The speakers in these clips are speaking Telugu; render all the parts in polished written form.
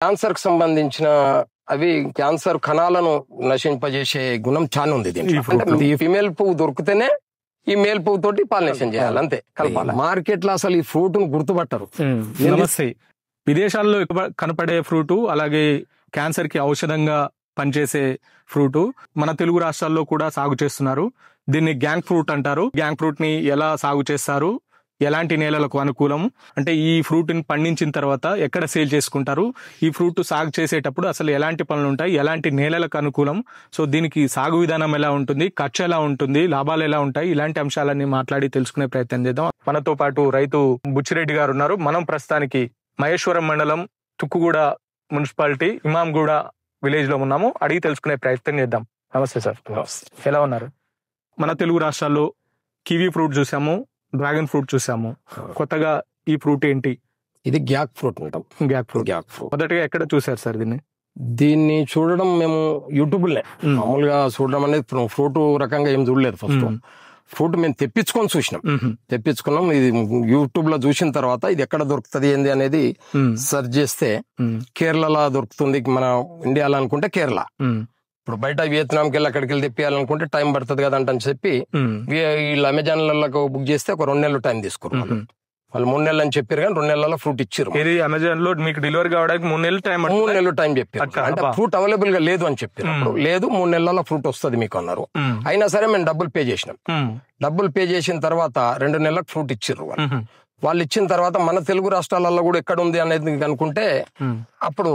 క్యాన్సర్ కి సంబంధించిన అవి క్యాన్సర్ కణాలను నశింపజేసే గుణం చాలా ఉంది దీంట్లో. ఈ ఫిమేల్ పువ్వు దొరికితేనే ఈ మేల్ పువ్వు తోటి పాలినేషన్ చేయాలి, అంతే కలపాలి. మార్కెట్ లో అసలు ఈ ఫ్రూట్ ను గుర్తుపట్టరు. నమస్తే. విదేశాల్లో కనపడే ఫ్రూటు, అలాగే క్యాన్సర్ కి ఔషధంగా పనిచేసే ఫ్రూటు మన తెలుగు రాష్ట్రాల్లో కూడా సాగు చేస్తున్నారు. దీన్ని గ్యాంగ్ ఫ్రూట్ అంటారు. గ్యాంగ్ ఫ్రూట్ ని ఎలా సాగు చేస్తారు, ఎలాంటి నేలలకు అనుకూలం, అంటే ఈ ఫ్రూట్ ని పండించిన తర్వాత ఎక్కడ సేల్ చేసుకుంటారు, ఈ ఫ్రూట్ సాగు చేసేటప్పుడు అసలు ఎలాంటి పనులు ఉంటాయి, ఎలాంటి నేలలకు అనుకూలం, సో దీనికి సాగు విధానం ఎలా ఉంటుంది, ఖర్చు ఎలా ఉంటుంది, లాభాలు ఎలా ఉంటాయి, ఇలాంటి అంశాలన్నీ మాట్లాడి తెలుసుకునే ప్రయత్నం చేద్దాం. మనతో పాటు రైతు బుచ్చిరెడ్డి గారు ఉన్నారు. మనం ప్రస్తుతానికి మహేశ్వరం మండలం తుక్కుగూడ మున్సిపాలిటీ ఇమాంగూడ విలేజ్ లో ఉన్నాము. అడిగి తెలుసుకునే ప్రయత్నం చేద్దాం. నమస్తే సార్. ఎలా ఉన్నారు? మన తెలుగు రాష్ట్రాల్లో కివీ ఫ్రూట్ చూసాము, డ్రాగన్ ఫ్రూట్ చూసాము. కొత్తగా ఈ ఫ్రూట్ ఏంటి? ఇది గ్యాక్ ఫ్రూట్ అంటాం. గ్యాక్ ఫ్రూట్ మొదటగా ఎక్కడ చూసారు సార్ దీన్ని చూడడం మేము యూట్యూబ్ లే మామూలుగా చూడడం అనేది ఫ్రూట్ రకంగా ఏం చూడలేదు. ఫస్ట్ ఫ్రూట్ మేము తెప్పించుకొని చూసినాం, తెప్పించుకున్నాం. ఇది యూట్యూబ్ లో చూసిన తర్వాత ఇది ఎక్కడ దొరుకుతుంది ఏంది అనేది సెర్చ్ చేస్తే కేరళలో దొరుకుతుంది. మన ఇండియాలో అనుకుంటే కేరళ, ఇప్పుడు బయట వియత్నాంకి వెళ్ళి అక్కడికి వెళ్ళి తెప్పియాలనుకుంటే టైం పడుతుంది కదా అని చెప్పి వీళ్ళు అమెజాన్లకు బుక్ చేస్తే ఒక 2 నెలలు టైం తీసుకున్నారు. వాళ్ళు 3 నెలలు అని చెప్పారు, కానీ 2 నెలల్లో ఫ్రూట్ ఇచ్చారు. అమెజాన్ లో మీకు డెలివరీ కావడానికి 3 నెలలు టైం, 3 నెలలు టైం చెప్పారు. అంటే ఫ్రూట్ అవైలబుల్ గా లేదు అని చెప్పారు. లేదు, 3 నెలల్లో ఫ్రూట్ వస్తుంది మీకు అన్నారు. అయినా సరే మేము డబ్బులు పే చేసినాం. డబ్బులు పే చేసిన తర్వాత 2 నెలలకు ఫ్రూట్ ఇచ్చారు. వాళ్ళు ఇచ్చిన తర్వాత మన తెలుగు రాష్ట్రాలలో కూడా ఎక్కడ ఉంది అనేది అనుకుంటే అప్పుడు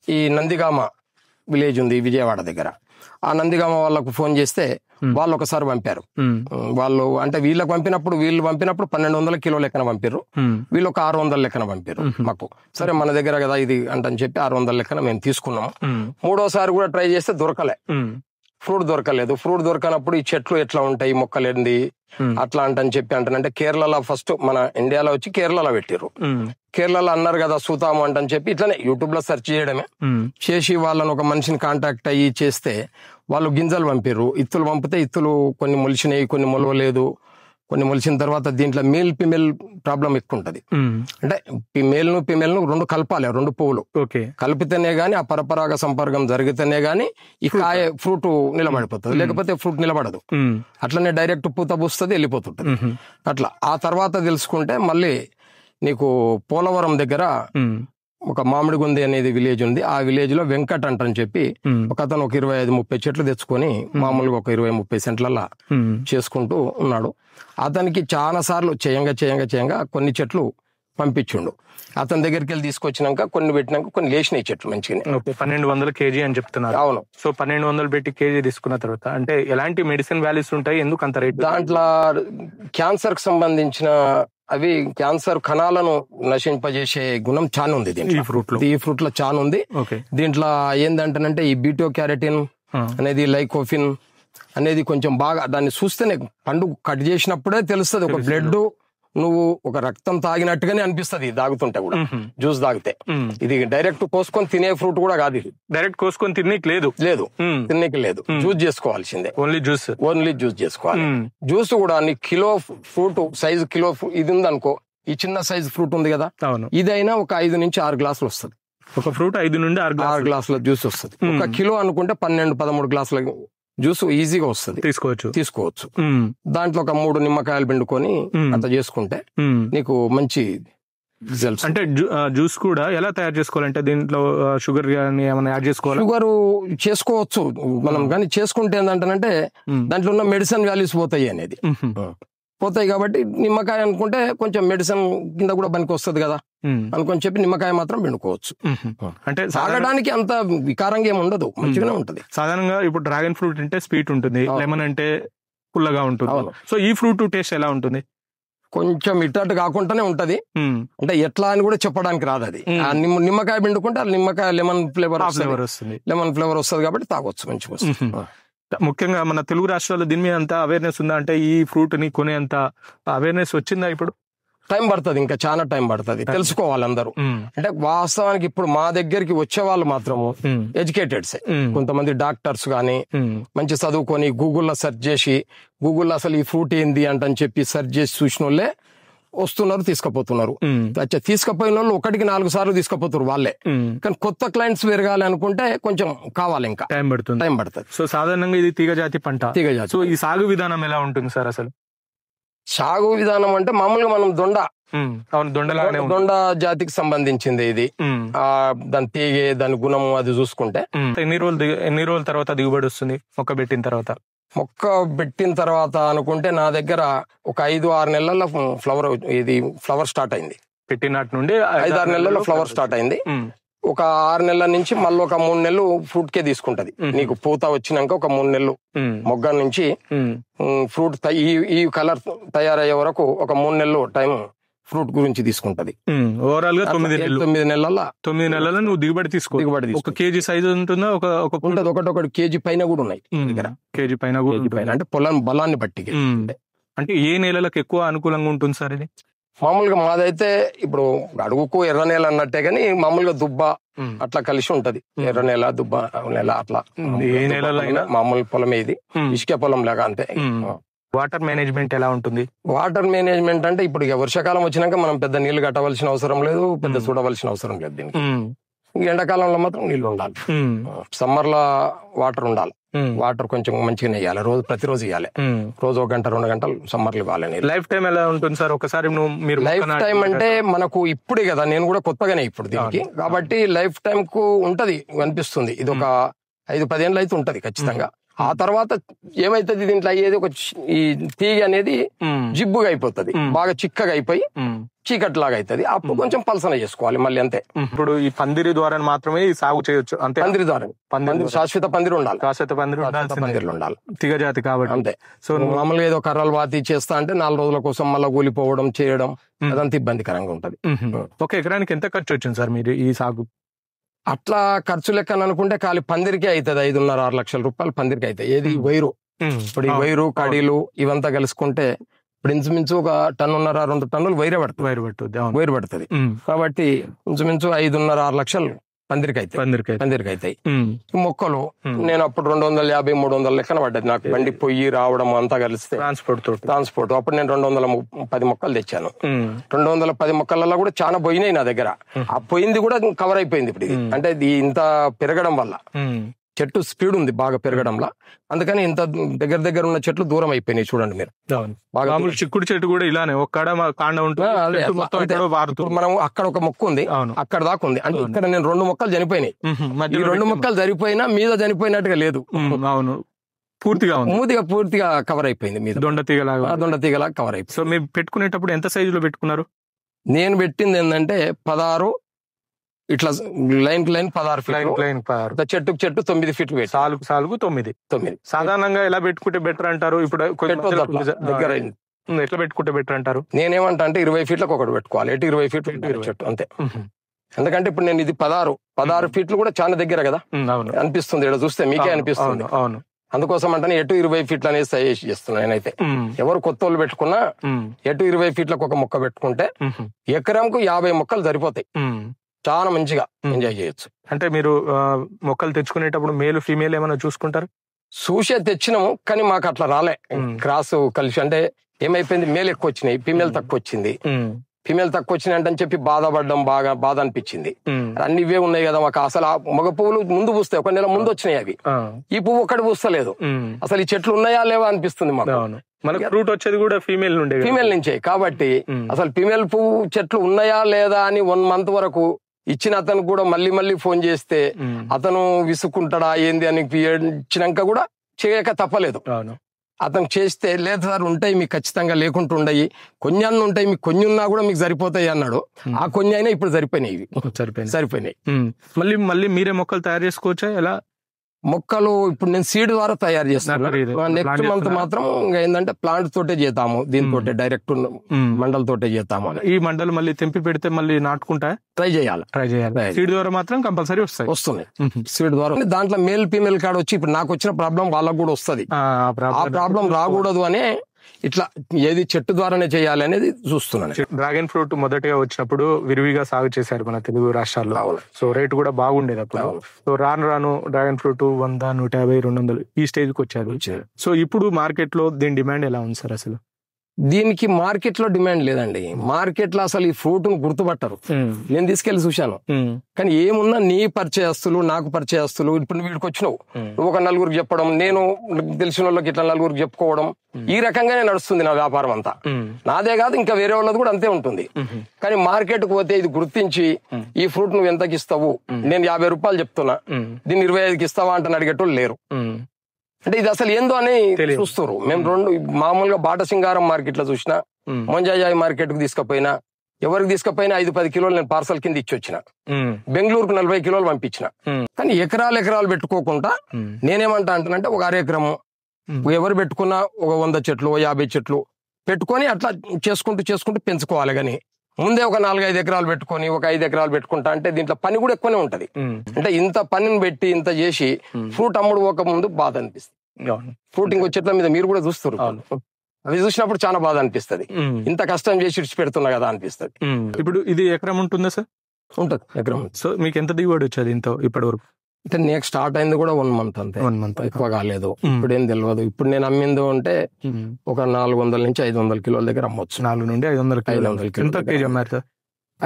ఈ నందిగామ విలేజ్ ఉంది విజయవాడ దగ్గర. ఆ నందిగామ వాళ్ళకు ఫోన్ చేస్తే వాళ్ళు ఒకసారి పంపారు. వాళ్ళు అంటే వీళ్ళకి పంపినప్పుడు 1200 కిలోల లెక్కన పంపారు, వీళ్ళు ఒక 600 లెక్కన పంపారు మాకు. సరే మన దగ్గర కదా ఇది అంటని చెప్పి 600 లెక్కన మేము తీసుకున్నాము. 3వసారి కూడా ట్రై చేస్తే దొరకలే, ఫ్రూట్ దొరకలేదు. ఫ్రూట్ దొరకనప్పుడు ఈ చెట్లు ఎట్లా ఉంటాయి, మొక్కలేంది అట్లా అంటని చెప్పి అంటే కేరళలో ఫస్ట్ మన ఇండియాలో వచ్చి కేరళలో పెట్టారు. కేరళలో అన్నారు కదా చూతాము అంటని చెప్పి ఇట్లనే యూట్యూబ్ లో సెర్చ్ చేయడమే చేసి వాళ్ళని ఒక మనిషిని కాంటాక్ట్ అయ్యి చేస్తే వాళ్ళు గింజలు పంపారు. ఇత్తులు పంపితే ఇత్తులు కొన్ని మొలిచినాయి, కొన్ని మొలవలేదు. కొన్ని మొలిచిన తర్వాత దీంట్లో మేల్ ఫిమేల్ ప్రాబ్లం ఎక్కువ ఉంటది. అంటే ఫిమేల్ ను 2 కలపాలి, 2 పువ్వులు కలిపితేనే గానీ ఆ పరపరాగ సంపర్కం జరిగితేనే గానీ ఈ కాయ ఫ్రూట్ నిలబడిపోతుంది, లేకపోతే ఫ్రూట్ నిలబడదు. అట్లనే డైరెక్ట్ పూత పూస్తుంది, వెళ్ళిపోతుంటది. అట్లా ఆ తర్వాత తెలుసుకుంటే మళ్ళీ నీకు పోలవరం దగ్గర ఒక మామిడిగుంది అనేది విలేజ్ ఉంది. ఆ విలేజ్ లో వెంకట్ అంటని చెప్పి ఒక అతను ఒక 25-30 చెట్లు తెచ్చుకొని మామూలుగా ఒక 20-30 సెంట్లలా చేసుకుంటూ ఉన్నాడు. అతనికి చాలా సార్లు చేయంగా కొన్ని చెట్లు పంపించుండు. అతని దగ్గరికి వెళ్ళి తీసుకొచ్చినాక కొన్ని పెట్టినాక కొన్ని లేచినాయి చెట్లు మంచిగానే. 1200 kg అని చెప్తున్నారు. అవును. సో 1200 పెట్టి కేజీ తీసుకున్న తర్వాత అంటే ఎలాంటి మెడిసిన్ వాల్యూస్ ఉంటాయి, ఎందుకు అంత రేట్? దాంట్లో క్యాన్సర్ కి సంబంధించిన అవి క్యాన్సర్ కణాలను నశింపజేసే గుణం చాలా ఉంది దీంట్లో. ఈ ఫ్రూట్ లో చాలా ఉంది. దీంట్లో ఏంటంటే ఈ బీటో క్యారటిన్ అనేది, లైకోఫిన్ అనేది కొంచెం బాగా దాన్ని చూస్తేనే పండు కట్ చేసినప్పుడే తెలుస్తుంది. ఒక బ్లడ్ నువ్వు ఒక రక్తం తాగినట్టుగానే అనిపిస్తుంది తాగుతుంటే కూడా, జ్యూస్ తాగితే. ఇది డైరెక్ట్ కోసుకొని తినే ఫ్రూట్ కూడా కాదు, ఇది డైరెక్ట్ కోసుకొని తిననీకి లేదు, జ్యూస్ చేసుకోవాల్సిందే. ఓన్లీ జ్యూస్ చేసుకోవాలి. జ్యూస్ కూడా నీ కిలో ఫ్రూట్ సైజు కిలో ఇది ఉంది అనుకో, ఈ చిన్న సైజు ఫ్రూట్ ఉంది కదా, ఇదైనా ఒక 5 నుంచి 6 గ్లాసులు వస్తుంది. ఒక ఫ్రూట్ 5 నుండి 6 గ్లాసుల జ్యూస్ వస్తుంది. ఒక కిలో అనుకుంటే 12-13 గ్లాసుల జ్యూస్ ఈజీగా వస్తుంది, తీసుకోవచ్చు. దాంట్లో ఒక 3 నిమ్మకాయలు పిండుకొని అంత చేసుకుంటే నీకు మంచి రిజల్ట్స్. అంటే జ్యూస్ కూడా ఎలా తయారు చేసుకోవాలంటే దీంట్లో షుగర్ ఏమైనా యాడ్ చేసుకోవాలి? షుగర్ చేసుకోవచ్చు మనం, కానీ చేసుకుంటే ఏంటంటే దాంట్లో ఉన్న మెడిసిన్ వాల్యూస్ పోతాయి కాబట్టి నిమ్మకాయ అనుకుంటే కొంచెం మెడిసిన్ కింద కూడా పనికి వస్తుంది కదా అనుకొని చెప్పి నిమ్మకాయ మాత్రం పిండుకోవచ్చు. అంటే తాగడానికి అంత వికారంగా ఏమి ఉండదు, మంచిగానే ఉంటది. సాధారణంగా ఇప్పుడు డ్రాగన్ ఫ్రూట్ అంటే స్వీట్ ఉంటుంది, లెమన్ అంటే పుల్లగా ఉంటుంది. సో ఈ ఫ్రూట్ టేస్ట్ ఎలా ఉంటుంది? కొంచెం ఇట్టట్టు కాకుండానే ఉంటది. అంటే ఎట్లా అని కూడా చెప్పడానికి రాదు. అది నిమ్మకాయ పిండుకుంటే నిమ్మకాయ లెమన్ ఫ్లేవర్ వస్తుంది కాబట్టి తాగొచ్చు, మంచిగా వస్తుంది. ముఖ్యంగా మన తెలుగు రాష్ట్రాల్లో దీని మీద అంత అవేర్నెస్ ఉందా? అంటే ఈ ఫ్రూట్ ని కొనేంత అవేర్నెస్ వచ్చిందా? ఇప్పుడు టైం పడుతుంది, ఇంకా చాలా టైం పడుతుంది, తెలుసుకోవాలి అందరూ. అంటే వాస్తవానికి ఇప్పుడు మా దగ్గరికి వచ్చే వాళ్ళు మాత్రము ఎడ్యుకేటెడ్స్, కొంతమంది డాక్టర్స్ గాని మంచి చదువుకొని గూగుల్లో సెర్చ్ చేసి గూగుల్లో అసలు ఈ ఫ్రూట్ ఏంది అంటని చెప్పి సెర్చ్ చేసి చూసిన వాళ్ళే వస్తున్నారు, తీసుకుపోతున్నారు. తీసుకుపోయిన వాళ్ళు 1కి 4 సార్లు తీసుకుపోతారు వాళ్ళే. కానీ కొత్త క్లయింట్స్ పెరగాలి అనుకుంటే కొంచెం కావాలి, ఇంకా టైం పడుతుంది. సో సాధారణంగా ఇది తీగజాతి పంట. తీగజాతి. సో ఈ సాగు విధానం ఎలా ఉంటుంది సార్ అసలు? సాగు విధానం అంటే మామూలుగా మనం దొండ జాతికి సంబంధించింది ఇది. దాని తీగే, దాని గుణము అది చూసుకుంటే ఎన్ని రోజుల తర్వాత దిగుబడి వస్తుంది మొక్క పెట్టిన తర్వాత? మొక్క పెట్టిన తర్వాత అనుకుంటే నా దగ్గర ఒక 5-6 నెలల్లో ఫ్లవర్ స్టార్ట్ అయింది. పెట్టినట్టు నుండి 5-6 నెలల్లో ఫ్లవర్ స్టార్ట్ అయింది. ఒక 6 నెలల నుంచి మళ్ళీ ఒక 3 నెలలు ఫ్రూట్ కే తీసుకుంటది. నీకు పూత వచ్చినాక ఒక 3 నెలలు మొగ్గ నుంచి ఫ్రూట్ ఈ కలర్ తయారయ్యే వరకు ఒక 3 నెలలు టైం ఫ్రూట్ గురించి తీసుకుంటది. ఓవరాల్ గా 9 నెలల నువ్వు దిగుబడి ఒక కేజీ సైజ్ ఉంటుందా? ఒకటి కేజీ పైన కూడా ఉన్నాయి దగ్గర. కేజీ పైన అంటే బలాన్ని బట్టి. అంటే ఏ నేలలకు ఎక్కువ అనుకూలంగా ఉంటుంది సార్ ఇది? మామూలుగా మాదైతే ఇప్పుడు అడుగుకు ఎర్ర నేల అన్నట్టే, గానీ మామూలుగా దుబ్బ అట్లా కలిసి ఉంటది. ఎర్ర నేల, దుబ్బ నేల అట్లా. ఏ నేలలో మామూలు పొలమే ఇది, ఇసుక పొలం లాగా అంతే. వాటర్ మేనేజ్మెంట్ ఎలా ఉంటుంది? వాటర్ మేనేజ్మెంట్ అంటే ఇప్పుడు వర్షాకాలం వచ్చినాక మనం పెద్ద నీళ్లు కట్టవలసిన అవసరం లేదు, పెద్ద చూడవలసిన అవసరం లేదు దీనికి. ఎండాకాలంలో మాత్రం నీళ్లు ఉండాలి, సమ్మర్ లో వాటర్ ఉండాలి. వాటర్ కొంచెం మంచిగా వేయాలి, ప్రతిరోజు ఇవ్వాలి. రోజు 1 గంట 2 గంటలు సమ్మర్ లో ఇవ్వాలి. లైఫ్ టైం ఎలా ఉంటుంది సార్? ఒకసారి మీరు లైఫ్ టైం అంటే మనకు ఇప్పుడే కదా, నేను కూడా కొత్తగానే ఇప్పుడు దీనికి, కాబట్టి లైఫ్ టైం కు ఉంటది అనిపిస్తుంది. ఇది ఒక 5-10 ఏళ్ళు అయితే ఉంటది ఖచ్చితంగా. ఆ తర్వాత ఏమైతుంది దీంట్లో అయ్యేది, ఈ తీగ అనేది జిబ్బుగా అయిపోతుంది, బాగా చిక్కగా అయిపోయి చీకటి లాగా అవుతుంది. అప్పుడు కొంచెం పలసన చేసుకోవాలి మళ్ళీ, అంతే. ఇప్పుడు ఈ పందిరి ద్వారా మాత్రమే సాగు చేయొచ్చు అంతే? పందిరి ద్వారా, శాశ్వత పందిరి ఉండాలి. శాశ్వత పందిర్లు ఉండాలి, తీగజాతి కాబట్టి అంతే. సో మామూలుగా ఏదో కర్రలు వాతి చేస్తా అంటే 4 రోజుల కోసం మళ్ళీ కూలిపోవడం చేయడం అదంతా ఇబ్బందికరంగా ఉంటది. ఒక ఎకరానికి ఎంత ఖర్చు వచ్చింది సార్ మీరు ఈ సాగు? అట్లా ఖర్చు లెక్కన అనుకుంటే ఖాళీ పందిరికే అవుతుంది 5.5-6 లక్షల రూపాయలు పందిరికి అవుతాయి. ఏది వైరు, ఇప్పుడు ఈ వైరు కడీలు ఇవంతా కలుసుకుంటే ఇప్పుడు ఇంచుమించు ఒక 1.5-2 టన్నులు వైరు పడుతుంది. కాబట్టి ఇంచుమించు 5.5-6 లక్షలు పందిరికి అవుతాయి. మొక్కలు నేను అప్పుడు 250-300 లెక్కన పడ్డది నాకు, బండి పొయ్యి రావడం అంతా కలిస్తే ట్రాన్స్పోర్ట్. అప్పుడు నేను 210 మొక్కలు తెచ్చాను. 210 మొక్కలలో కూడా చాలా పోయినాయి నా దగ్గర. ఆ పోయింది కూడా కవర్ అయిపోయింది ఇప్పుడు. అంటే ఇంత పెరగడం వల్ల చెట్టు స్పీడ్ ఉంది బాగా పెరగడంలో, అందుకని ఇంత దగ్గర ఉన్న చెట్లు దూరం అయిపోయినాయి. చూడండి మీరు, బాగా చిక్కుడు చెట్టు కూడా ఇలానే ఒక్కడ కాండ ఉంటుంది. మనం అక్కడ ఒక మొక్క ఉంది, అక్కడ దాకా ఉంది. అంటే ఇక్కడ నేను 2 మొక్కలు చనిపోయినాయి. ఈ 2 మొక్కలు చనిపోయినా మీద చనిపోయినట్టుగా లేదు. అవును, పూర్తిగా కవర్ అయిపోయింది మీద, దొండ తీగలా కవర్ అయిపోయింది. సో మీరు పెట్టుకునేటప్పుడు ఎంత సైజులో పెట్టుకున్నారు? నేను పెట్టింది ఏంటంటే 16, ఇట్లా లైన్ 16 ఫీట్, చెట్టుకు చెట్టు 9 ఫీట్లు, సాలుకు 9. సాధారణంగా ఎలా పెట్టుకుంటే బెటర్ అంటారు? ఇప్పుడు దగ్గర ఎట్లా పెట్టుకుంటే బెటర్ అంటారు? నేనేమంటా అంటే 20 ఫీట్లకు ఒకటి పెట్టుకోవాలి, 20 ఫీట్లు చెట్టు అంతే. ఎందుకంటే ఇప్పుడు నేను ఇది 16 ఫీట్లు కూడా చాలా దగ్గర కదా అనిపిస్తుంది, ఇక్కడ చూస్తే మీకే అనిపిస్తుంది. అవును, అందుకోసం అంటే 20 ఫీట్లు అనేది సజెస్ట్ చేస్తున్నాను నేనైతే. ఎవరు కొత్త వాళ్ళు పెట్టుకున్నా 20 ఫీట్లకు ఒక మొక్క పెట్టుకుంటే ఎకరంకు 50 మొక్కలు సరిపోతాయి, చాలా మంచిగా ఎంజాయ్ చేయొచ్చు. అంటే మీరు మొక్కలు తెచ్చుకునేటప్పుడు మేలు ఫీమేల్ ఏమైనా చూసుకుంటారు? చూసే తెచ్చినాము, కానీ మాకు అట్లా రాలే. క్రాస్ కలిసి అంటే ఏమైపోయింది, మేల్ ఎక్కువ వచ్చినాయి, ఫీమేల్ తక్కువ వచ్చింది. ఫీమేల్ తక్కువ వచ్చినాయి అని చెప్పి బాధ అనిపించింది. అన్ని ఇవే ఉన్నాయి కదా మాకు. అసలు ఆ మగ పువ్వులు ముందు పూస్తాయి, 1 నెల ముందు వచ్చినాయి అవి. ఈ పువ్వు ఒక్కటి పూస్తలేదు. అసలు ఈ చెట్లు ఉన్నాయా లేవా అనిపిస్తుంది మాకు. మనకి ఫ్రూట్ వచ్చేది కూడా ఫీమేల్ నుంచే కాబట్టి అసలు ఫీమేల్ పువ్వు చెట్లు ఉన్నాయా లేదా అని 1 మంత్ వరకు ఇచ్చిన అతను కూడా మళ్ళీ ఫోన్ చేస్తే అతను విసుక్కుంటాడా ఏంది అని ఇచ్చినాక కూడా చేయక తప్పలేదు. అతను చేస్తే లేదు సార్ ఉంటాయి మీకు ఖచ్చితంగా, లేకుండా ఉండయి, కొన్ని ఉంటాయి మీకు, కొన్ని ఉన్నా కూడా మీకు సరిపోతాయి అన్నాడు. ఆ కొన్ని అయినా ఇప్పుడు సరిపోయినాయి. మళ్ళీ మీరే మొక్కలు తయారు చేసుకోవచ్చా? ఎలా మొక్కలు ఇప్పుడు నేను సీడ్ ద్వారా తయారు చేస్తాను. నెక్స్ట్ మంత్ మాత్రం ఏంటంటే ప్లాంట్ తోటే చేద్దాము, దీంతో డైరెక్ట్ మండల్ తోటే చేద్దాము. ఈ మండలు మళ్ళీ తెంపి పెడితే మళ్ళీ నాటుకుంటా ట్రై చేయాలి. సీడ్ ద్వారా మాత్రం కంపల్సరీ వస్తుంది. సీడ్ ద్వారా దాంట్లో మేల్ ఫీమేల్ కార్డ్ వచ్చి ఇప్పుడు నాకు వచ్చిన ప్రాబ్లం వాళ్ళకు కూడా వస్తుంది. ఆ ప్రాబ్లం రాకూడదు అనే ఇట్లా ఏది చెట్టు ద్వారానే చేయాలి అనేది చూస్తున్నాను. డ్రాగన్ ఫ్రూట్ మొదటగా వచ్చినప్పుడు విరివిగా సాగు చేశారు మన తెలుగు రాష్ట్రాల్లో. సో రేటు కూడా బాగుండేది అప్పుడు. సో రాను డ్రాగన్ ఫ్రూట్ 100, 150, 200 ఈ స్టేజ్ కి వచ్చారు. సో ఇప్పుడు మార్కెట్ లో దీని డిమాండ్ ఎలా ఉంది సార్ అసలు? దీనికి మార్కెట్ లో డిమాండ్ లేదండి. మార్కెట్ లో అసలు ఈ ఫ్రూట్ ను గుర్తుపట్టరు. నేను తీసుకెళ్లి చూశాను. కానీ ఏమున్నా నీ పరిచయస్తులు, నాకు పరిచయస్తులు, ఇప్పుడు నువ్వు వీడికి వచ్చినావు, నువ్వు ఒక నలుగురికి చెప్పడం, నేను తెలిసిన వాళ్ళకి ఇట్లా నలుగురికి చెప్పుకోవడం, ఈ రకంగానే నడుస్తుంది నా వ్యాపారం అంతా. నాదే కాదు, ఇంకా వేరే వాళ్ళది కూడా అంతే ఉంటుంది. కానీ మార్కెట్ కు పోతే ఇది గుర్తించి ఈ ఫ్రూట్ నువ్వు ఎంతకి ఇస్తావు, నేను 50 రూపాయలు చెప్తున్నా, దీన్ని 25కి ఇస్తావా అంటే అడిగేటోళ్ళు లేరు. అంటే ఇది అసలు ఏందో అని చూస్తారు. మేము మామూలుగా బాట సింగారం మార్కెట్ లో చూసినా, మొంజాజాయి మార్కెట్ కు తీసుకుపోయినా, ఎవరికి తీసుకుపోయినా 5-10 కిలోలు నేను పార్సల్ కింద ఇచ్చి వచ్చిన. బెంగళూరుకు 40 కిలోలు పంపించిన. కానీ ఎకరాలు పెట్టుకోకుండా నేనేమంటా అంటానంటే ఒక 1/2 ఎకరము ఎవరు పెట్టుకున్నా ఒక 100 చెట్లు 50 చెట్లు పెట్టుకొని అట్లా చేసుకుంటూ పెంచుకోవాలి. కానీ ముందే ఒక 4-5 ఎకరాలు పెట్టుకొని ఒక 5 ఎకరాలు పెట్టుకుంటా అంటే దీంట్లో పని కూడా ఎక్కువనే ఉంటది. అంటే ఇంత పనిని పెట్టి ఇంత చేసి ఫ్రూట్ అమ్ముడు పోక ముందు బాధ అనిపిస్తుంది. ఫ్రూట్ ఇంకో చెట్ల మీద మీరు కూడా చూస్తారు, అవి చూసినప్పుడు చాలా బాధ అనిపిస్తుంది. ఇంత కష్టం చేసి ఇడిచి పెడుతున్నా కదా అనిపిస్తుంది. ఇప్పుడు ఇది ఎకరం ఉంటుందా సార్? ఉంటది ఎకరం. సో మీకు ఎంత దిగుబడి వచ్చేది ఇంత ఇప్పటి వరకు? అంటే నేను స్టార్ట్ అయింది కూడా 1 మంత్ అంతే, 1 మంత్ ఎక్కువ కాలేదు. ఇప్పుడు ఏం తెలియదు. ఇప్పుడు నేను అమ్మిందో అంటే ఒక 400 నుంచి 500 కిలోల దగ్గర అమ్మొచ్చు. 400 నుండి 500 కిలో. ఎంత కేజీ అమ్మారు సార్?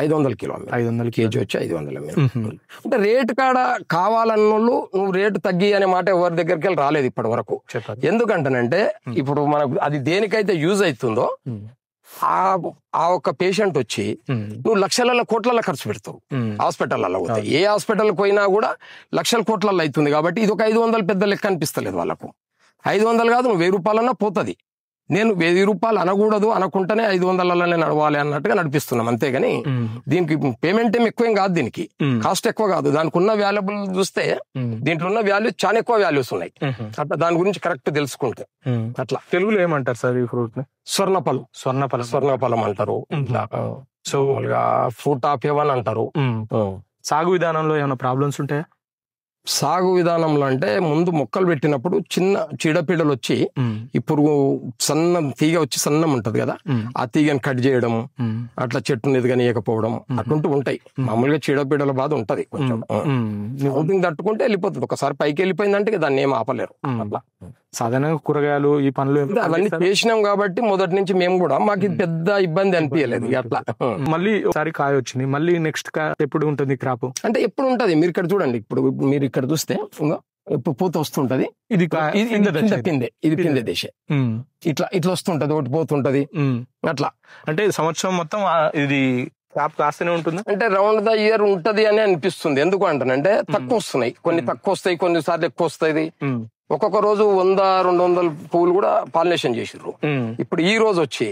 500 కిలో. 500 కేజీ వచ్చి 500 అమ్మారు. అంటే రేటు కాడ కావాలన్నోళ్ళు నువ్వు రేటు తగ్గి అనే మాట ఎవరి దగ్గరికి వెళ్ళి రాలేదు ఇప్పటి వరకు. ఎందుకంటానంటే ఇప్పుడు మనకు అది దేనికైతే యూజ్ అవుతుందో ఆ ఒక్క పేషెంట్ వచ్చి నువ్వు లక్షల కోట్లలో ఖర్చు పెడతావు హాస్పిటల్లో పోతే. ఏ హాస్పిటల్ పోయినా కూడా లక్షల కోట్లలో అవుతుంది. కాబట్టి ఇది ఒక 500 పెద్ద లెక్క అనిపిస్తలేదు వాళ్ళకు. 500 కాదు, నువ్వు 1000 రూపాయలన్నా పోతుంది. నేను 1000 రూపాయలు అనకూడదు, అనుకుంటేనే 500లనే నడవాలి అన్నట్టుగా నడిపిస్తున్నాం అంతేగాని దీనికి పేమెంట్ ఏం ఎక్కువేం కాదు, దీనికి కాస్ట్ ఎక్కువ కాదు. దానికి ఉన్న వాల్యుబుల్ చూస్తే దీంట్లో ఉన్న వాల్యూ చాలా ఎక్కువ వాల్యూస్ ఉన్నాయి. అట్లా దాని గురించి కరెక్ట్ తెలుసుకుంటే అట్లా. తెలుగులో ఏమంటారు సార్ ఈ ఫ్రూట్ ని? స్వర్ణఫలం అంటారు. సో ఫ్రూట్ ఆఫ్ హెవెన్ అంటారు. సాగు విధానంలో ఏమైనా ప్రాబ్లమ్స్ ఉంటాయా? సాగు విధానంలో అంటే ముందు మొక్కలు పెట్టినప్పుడు చిన్న చీడపీడలు వచ్చి ఈ పురుగు తీగ వచ్చి సన్నం ఉంటది కదా, ఆ తీగని కట్ చేయడం, అట్లా చెట్టుని ఎదగనీయకపోవడం అటుంటూ ఉంటాయి. మామూలుగా చీడపీడల బాధ ఉంటది కొంచెం. తట్టుకుంటే వెళ్ళిపోతుంది. ఒకసారి పైకి వెళ్ళిపోయిందంటే దాన్ని ఏం ఆపలేరు. అట్లా సాధారణంగా కూరగాయలు ఈ పనులు అవన్నీ చేసినాం కాబట్టి మొదటి నుంచి మేము కూడా మాకు పెద్ద ఇబ్బంది అనిపించలేదు. అట్లా మళ్ళీ ఒకసారి కాయ వచ్చింది, మళ్ళీ నెక్స్ట్ కాయ ఎప్పుడు ఉంటుంది క్రాప్? అంటే ఎప్పుడు ఉంటది. మీరు ఇక్కడ చూడండి, ఇప్పుడు మీరు ఇక్కడ చూస్తే ఇప్పుడు పూత వస్తుంటది. ఇది పిందె దశ. ఇట్లా వస్తుంటది, ఒకటి పోతుంటది అట్లా. అంటే సంవత్సరం మొత్తం ఇది క్రాప్ కాస్తూనే ఉంటుంది. అంటే రౌండ్ ద ఇయర్ ఉంటది అని అనిపిస్తుంది. ఎందుకు అంటానంటే తక్కువ వస్తున్నాయి, కొన్ని తక్కువ వస్తాయి, కొన్నిసార్లు ఎక్కువ వస్తాయి. ఒక్కొక్క రోజు 100-200 పువ్వులు కూడా పాలినేషన్ చేసిర్రు. ఇప్పుడు ఈ రోజు వచ్చి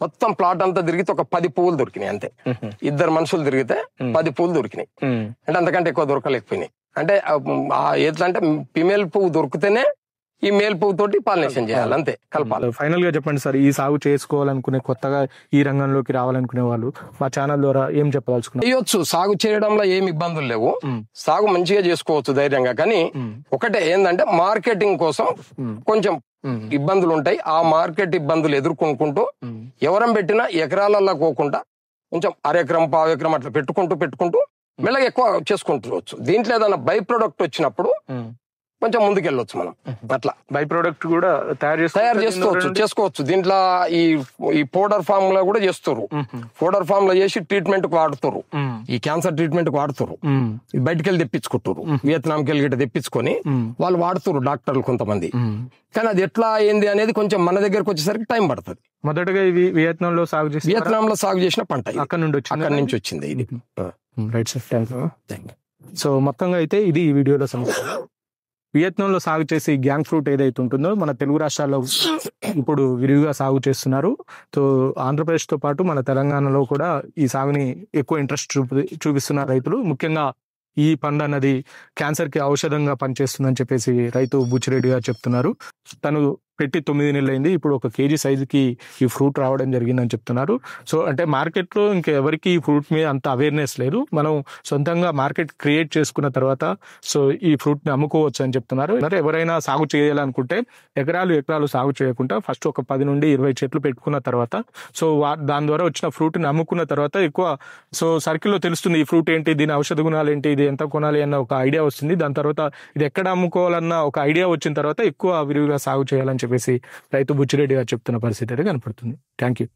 మొత్తం ప్లాట్ అంతా తిరిగితే ఒక 10 పువ్వులు దొరికినాయి అంతే. 2 మనుషులు తిరిగితే 10 పువ్వులు దొరికినాయి. అంటే అంతకంటే ఎక్కువ దొరకలేకపోయినాయి. అంటే ఎట్లా అంటే ఫిమేల్ పువ్వు దొరికితేనే ఈ మేల్ పువ్వు తోటి పాలినేషన్ చేయాలి, అంతే కలపాలి. ఫైనల్ గా చెప్పండి సార్, ఈ సాగు చేసుకోవాలనుకునే కొత్తగా ఈ రంగంలోకి రావాలనుకునే వాళ్ళు మా ఛానల్ ద్వారా ఏం చెప్పదలుచుకున్నారు? చేయొచ్చు, సాగు చేయడంలో ఏమి ఇబ్బందులు లేవు, సాగు మంచిగా చేసుకోవచ్చు ధైర్యంగా. కానీ ఒకటే ఏంటంటే మార్కెటింగ్ కోసం కొంచెం ఇబ్బందులు ఉంటాయి. ఆ మార్కెట్ ఇబ్బందులు ఎదుర్కొనుకుంటూ ఎవరం పెట్టినా ఎకరాలలో పోకుండా కొంచెం 1/2 ఎకరం 1/4 ఎకరం అట్లా పెట్టుకుంటూ మెల్లగా ఎక్కువ చేసుకుంటూ దీంట్లో ఏదైనా బై ప్రొడక్ట్ వచ్చినప్పుడు కొంచెం ముందుకెళ్ళొచ్చు మనం. అట్లా బై ప్రొడక్ట్ కూడా తయారు చేసుకోవచ్చు. దీంట్లో ఈ పౌడర్ ఫామ్ లో కూడా చేస్తారు. పౌడర్ ఫామ్ లో చేసి ట్రీట్మెంట్ కు వాడుతారు, ఈ క్యాన్సర్ ట్రీట్మెంట్ కు వాడుతారు. బయటకు వెళ్ళి తెప్పించుకుంటారు, వియత్నాంకి వెళ్ళి గిట్ట తెప్పించుకొని వాళ్ళు వాడుతారు డాక్టర్లు కొంతమంది. కానీ అది ఎట్లా అయింది అనేది కొంచెం మన దగ్గరకు వచ్చేసరికి టైం పడుతుంది. మొదటగా ఇది వియత్నాంలో సాగు చేసిన పంట, అక్కడ నుంచి వచ్చింది ఇది. Right sir, thank you. So మొత్తంగా అయితే ఇది ఈ వీడియోలో సమస్య. వియత్నాంలో సాగు చేసే గ్యాంగ్ ఫ్రూట్ ఏదైతే ఉంటుందో మన తెలుగు రాష్ట్రాల్లో ఇప్పుడు విరివిగా సాగు చేస్తున్నారు. సో ఆంధ్రప్రదేశ్తో పాటు మన తెలంగాణలో కూడా ఈ సాగుని ఎక్కువ ఇంట్రెస్ట్ చూపిస్తున్నారు రైతులు. ముఖ్యంగా ఈ పండు అన్నది క్యాన్సర్కి ఔషధంగా పనిచేస్తుందని చెప్పేసి రైతు బుచ్చిరెడ్డి గారు చెప్తున్నారు. తను పెట్టి 9 నెలలు అయింది, ఇప్పుడు 1 కేజీ సైజుకి ఈ ఫ్రూట్ రావడం జరిగిందని చెప్తున్నారు. సో అంటే మార్కెట్లో ఇంకెవరికి ఈ ఫ్రూట్ మీద అంత అవేర్నెస్ లేదు. మనం సొంతంగా మార్కెట్ క్రియేట్ చేసుకున్న తర్వాత సో ఈ ఫ్రూట్ని అమ్ముకోవచ్చు అని చెప్తున్నారు. ఎవరైనా సాగు చేయాలనుకుంటే ఎకరాలు సాగు చేయకుండా ఫస్ట్ ఒక 10 నుండి 20 చెట్లు పెట్టుకున్న తర్వాత సో దాని ద్వారా వచ్చిన ఫ్రూట్ని అమ్ముకున్న తర్వాత ఎక్కువ సో సర్కిల్లో తెలుస్తుంది ఈ ఫ్రూట్ ఏంటి, దీని ఔషధ గుణాలు ఏంటి, ఇది ఎంత కొనాలి అన్న ఒక ఐడియా వస్తుంది. దాని తర్వాత ఇది ఎక్కడ అమ్ముకోవాలన్న ఒక ఐడియా వచ్చిన తర్వాత ఎక్కువ విరివిగా సాగు చేయాలని చెప్పేసి రైతు బుచ్చిరెడ్డి గారు చెప్తున్న పరిస్థితి అయితే కనపడుతుంది. Thank you.